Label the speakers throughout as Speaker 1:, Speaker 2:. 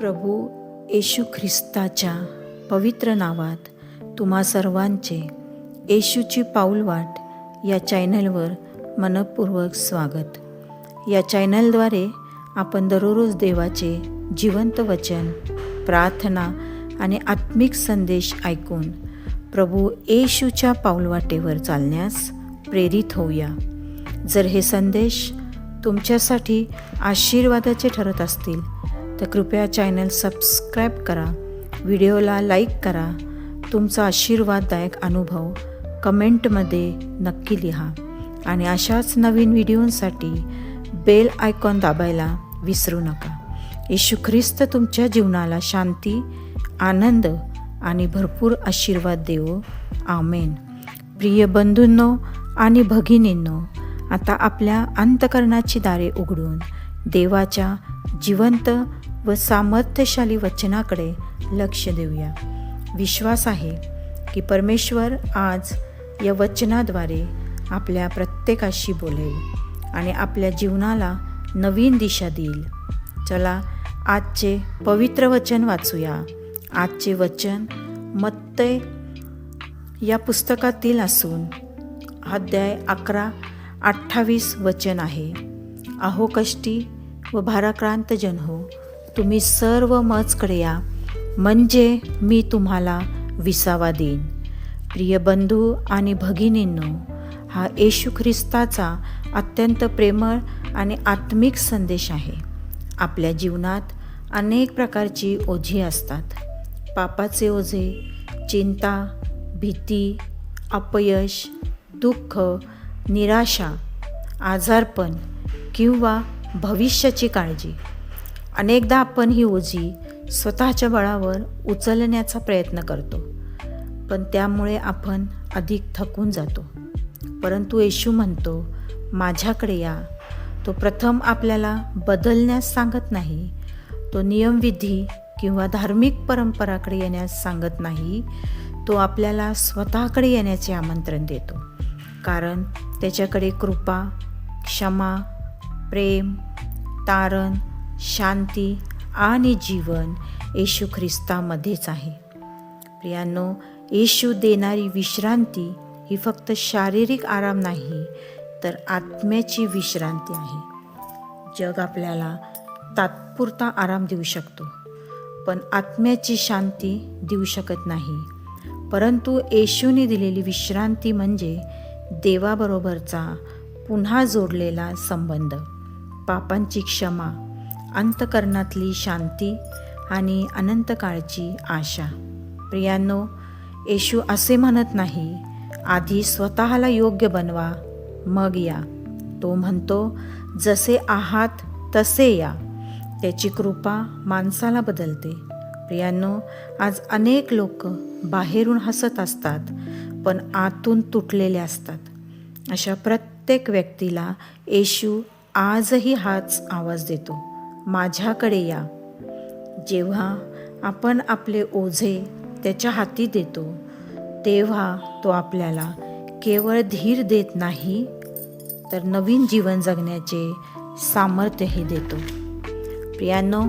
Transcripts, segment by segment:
Speaker 1: प्रभू येशू ख्रिस्ताच्या पवित्र नावात तुम्हा सर्वांचे येशूची पाऊलवाट या चॅनलवर मनपूर्वक स्वागत. या चॅनलद्वारे आपण दररोज देवाचे जिवंत वचन, प्रार्थना आणि आत्मिक संदेश ऐकून प्रभू येशूच्या पाऊलवाटेवर चालण्यास प्रेरित होऊया. जर हे संदेश तुमच्यासाठी आशीर्वादाचे ठरत असतील तर कृपया चॅनल सबस्क्राईब करा, व्हिडिओला लाईक करा. तुमचा आशीर्वाददायक अनुभव कमेंटमध्ये नक्की लिहा आणि अशाच नवीन व्हिडिओसाठी बेल आयकॉन दाबायला विसरू नका. येशू ख्रिस्त तुमच्या जीवनाला शांती, आनंद आणि भरपूर आशीर्वाद देवो. आमेन. प्रिय बंधूंनो आणि भगिनींनो, आता आपल्या अंतकरणाची दारे उघडून देवाच्या जिवंत व सामर्थ्यशाली वचनाकडे लक्ष देऊया. विश्वास आहे की परमेश्वर आज या वचनाद्वारे आपल्या प्रत्येकाशी बोलेल आणि आपल्या जीवनाला नवीन दिशा देईल. चला आजचे पवित्र वचन वाचूया. आजचे वचन मत्तय या पुस्तकातील असून अध्याय 11-28 वचन आहे. अहो कष्टी व भाराक्रांत जन हो, तुम्ही सर्व मजकडे या, म्हणजे मी तुम्हाला विसावा देईन. प्रिय बंधू आणि भगिनींनो, हा येशू ख्रिस्ताचा अत्यंत प्रेमळ आणि आत्मिक संदेश आहे. आपल्या जीवनात अनेक प्रकारची ओझी असतात. पापाचे ओझे, चिंता, भीती, अपयश, दुःख, निराशा, आजारपण किंवा भविष्याची काळजी. अनेकदा आपण ही ओझी स्वतःच्या बळावर उचलण्याचा प्रयत्न करतो, पण त्यामुळे आपण अधिक थकून जातो. परंतु येशू म्हणतो, माझ्याकडे या. तो प्रथम आपल्याला बदलण्यास सांगत नाही. तो नियमविधी किंवा धार्मिक परंपराकडे येण्यास सांगत नाही. तो आपल्याला स्वतःकडे येण्याचे आमंत्रण देतो, कारण त्याच्याकडे कृपा, क्षमा, प्रेम, तारण, शांती आणि जीवन येशू ख्रिस्तामध्येच आहे. प्रियांनो, येशू देणारी विश्रांती ही फक्त शारीरिक आराम नाही, तर आत्म्याची विश्रांती आहे. जग आपल्याला तात्पुरता आराम देऊ शकतो, पण आत्म्याची शांती देऊ शकत नाही. परंतु येशूने दिलेली विश्रांती म्हणजे देवाबरोबरचा पुन्हा जोडलेला संबंध, पापांची क्षमा, अंतकरणातली शांती आणि अनंतकाळची आशा. प्रियांनो, येशू असे म्हणत नाही, आधी स्वतःला योग्य बनवा मग या. तो म्हणतो, जसे आहात तसे या. त्याची कृपा माणसाला बदलते. प्रियांनो, आज अनेक लोक बाहेरून हसत असतात, पण आतून तुटलेले असतात. अशा प्रत्येक व्यक्तीला येशू आजही हाच आवाज देतो, माझ्याकडे या. जेव्हा आपण आपले ओझे त्याच्या हाती देतो, तेव्हा तो आपल्याला केवळ धीर देत नाही, तर नवीन जीवन जगण्याचे सामर्थ्यही देतो. प्रियांनो,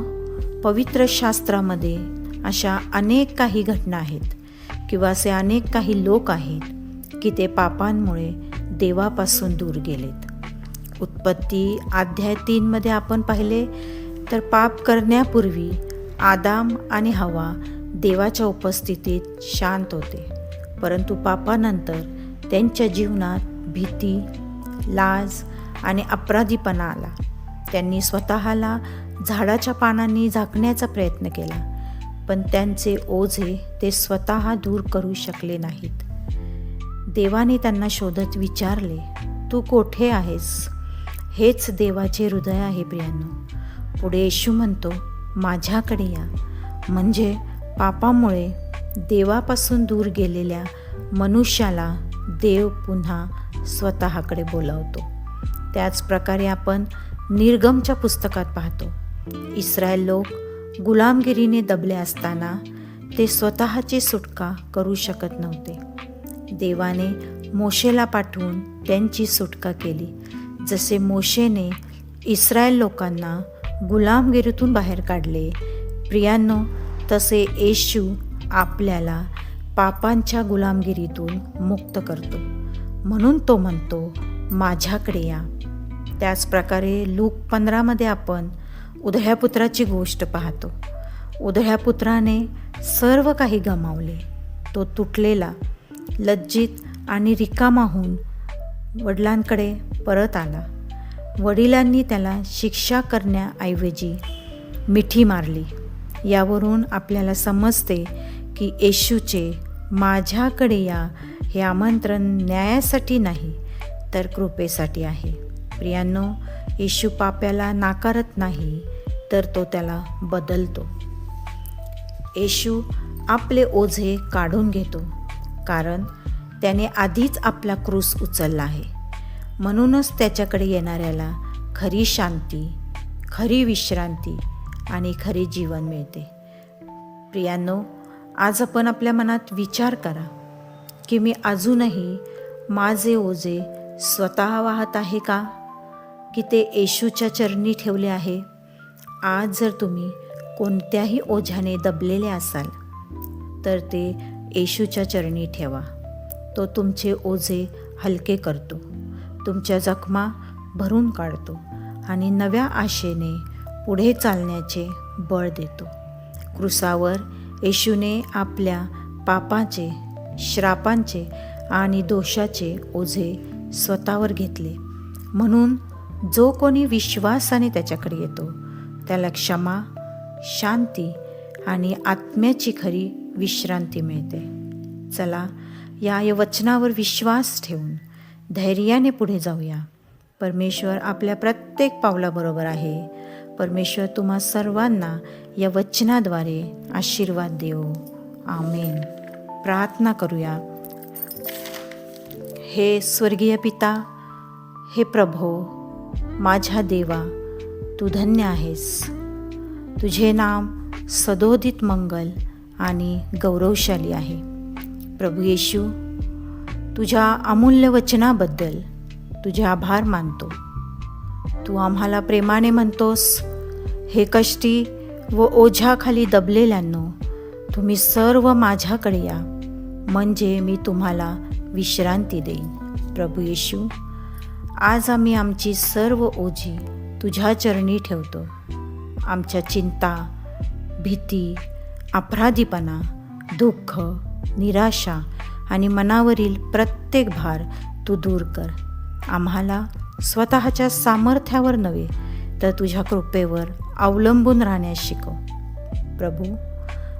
Speaker 1: पवित्र शास्त्रामध्ये अशा अनेक काही घटना आहेत किंवा असे अनेक काही लोक आहेत की ते पापांमुळे देवापासून दूर गेलेत. उत्पत्ती अध्याय 3 आपण पाहिले तर पाप करण्यापूर्वी आदाम आणि हवा देवाच्या उपस्थितीत शांत होते. परंतु पापानंतर त्यांच्या जीवनात भीती, लाज आणि अपराधीपणा आला. त्यांनी स्वतःला झाडाच्या पानांनी झाकण्याचा प्रयत्न केला, पण त्यांचे ओझे ते स्वतः दूर करू शकले नाहीत. देवाने त्यांना शोधत विचारले, तू कोठे आहेस? हेच देवाचे हृदय आहे. प्रियांनो, पुढे येशू म्हणतो, माझ्याकडे या. म्हणजे पापामुळे देवापासून दूर गेलेल्या मनुष्याला देव पुन्हा स्वतःकडे बोलावतो. त्याचप्रकारे आपण निर्गमच्या पुस्तकात पाहतो, इस्रायल लोक गुलामगिरीने दबले असताना ते स्वतःची सुटका करू शकत नव्हते. देवाने मोशेला पाठवून त्यांची सुटका केली. जसे मोशेने इस्रायल लोकांना गुलामगिरीतून बाहेर काढले, प्रियांनो, तसे येशू आपल्याला पापांच्या गुलामगिरीतून मुक्त करतो, म्हणून तो म्हणतो, माझ्याकडे या. त्याचप्रकारे लूक 15 आपण उधळ्या पुत्राची गोष्ट पाहतो. उधळ्या पुत्राने सर्व काही गमावले. तो तुटलेला, लज्जित आणि रिकामा होऊन वडिलांकडे परत आला. वडिलांनी त्याला शिक्षा करण्याऐवजी मिठी मारली. यावरून आपल्याला समजते की येशूचे माझ्याकडे या हे आमंत्रण न्यायासाठी नाही, तर कृपेसाठी आहे. प्रियांनो, येशू पाप्याला नाकारत नाही, तर तो त्याला बदलतो. येशू आपले ओझे काढून घेतो, कारण त्याने आधीच आपला क्रूस उचलला आहे. म्हणूनच त्याच्याकडे येणाऱ्याला खरी शांती, खरी विश्रांती आणि खरे जीवन मिळते. प्रियांनो, आज आपण आपल्या मनात विचार करा की मी अजूनही माझे ओझे स्वतः वाहत आहे का, की ते येशूच्या चरणी ठेवले आहे? आज जर तुम्ही कोणत्याही ओझ्याने दबलेले असाल, तर ते येशूच्या चरणी ठेवा. तो तुमचे ओझे हलके करतो, तुमच्या जखमा भरून काढतो आणि नव्या आशेने पुढे चालण्याचे बळ देतो. क्रूसावर येशूने आपल्या पापाचे, श्रापांचे आणि दोषाचे ओझे स्वतःवर घेतले. म्हणून जो कोणी विश्वासाने त्याच्याकडे येतो, त्याला क्षमा, शांती आणि आत्म्याची खरी विश्रांती मिळते. चला, या वचनावर विश्वास ठेवून धैर्याने पुढे जाऊया. परमेश्वर आपल्या प्रत्येक पावलाबरोबर आहे. परमेश्वर तुम्हा सर्वांना या वचनाद्वारे आशीर्वाद देवो. आमेन. प्रार्थना करूया. हे स्वर्गीय पिता, हे प्रभो, माझ्या देवा, तू धन्य आहेस. तुझे नाम सदोदित मंगल आणि गौरवशाली आहे. प्रभू येशू, तुझ्या अमूल्य वचनाबद्दल तुझे आभार मानतो. तू आम्हाला प्रेमाने म्हणतोस, हे कष्टी व ओझ्याखाली दबलेल्यांनो, तुम्ही सर्व माझ्याकडे या, म्हणजे मी तुम्हाला विश्रांती देईन. प्रभू येशू, आज आम्ही आमची सर्व ओझी तुझ्या चरणी ठेवतो. आमच्या चिंता, भीती, अपराधीपणा, दुःख, निराशा आणि मनावरील प्रत्येक भार तू दूर कर. आम्हाला स्वतःच्या सामर्थ्यावर नव्हे, तर तुझ्या कृपेवर अवलंबून राहण्यास शिकव. प्रभू,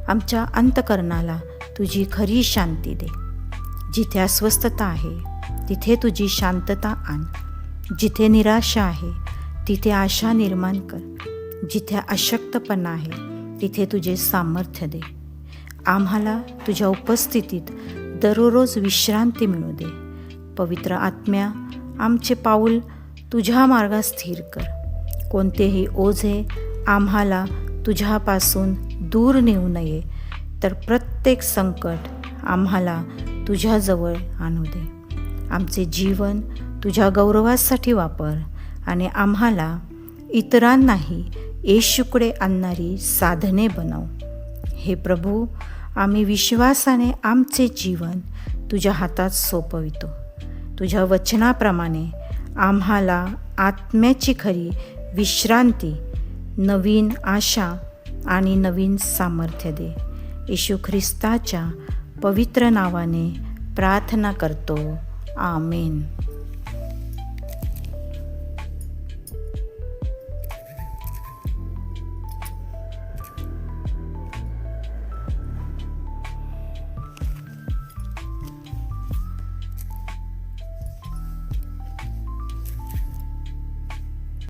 Speaker 1: आमच्या अंतःकरणाला तुझी खरी शांती दे. जिथे अस्वस्थता आहे, तिथे तुझी शांतता आण. जिथे निराशा आहे, तिथे आशा निर्माण कर. जिथे अशक्तपणा आहे, तिथे तुझे सामर्थ्य दे. आम्हाला तुझ्या उपस्थितीत दररोज विश्रांती मिळू दे. पवित्र आत्म्या, आमचे पाऊल तुझ्या मार्गात स्थिर कर. कोणतेही ओझे आम्हाला तुझ्यापासून दूर नेऊ नये, तर प्रत्येक संकट आम्हाला तुझ्याजवळ आणू दे. आमचे जीवन तुझ्या गौरवासाठी वापर आणि आम्हाला इतरांनाही येशूकडे आणणारी साधने बनव. हे प्रभू, आम्ही विश्वासाने आमचे जीवन तुझ्या हातात सोपवितो. तुझ्या वचनाप्रमाणे आम्हाला आत्म्याची खरी विश्रांती, नवीन आशा आणि नवीन सामर्थ्य दे. येशू ख्रिस्ताच्या पवित्र नावाने प्रार्थना करतो. आमेन.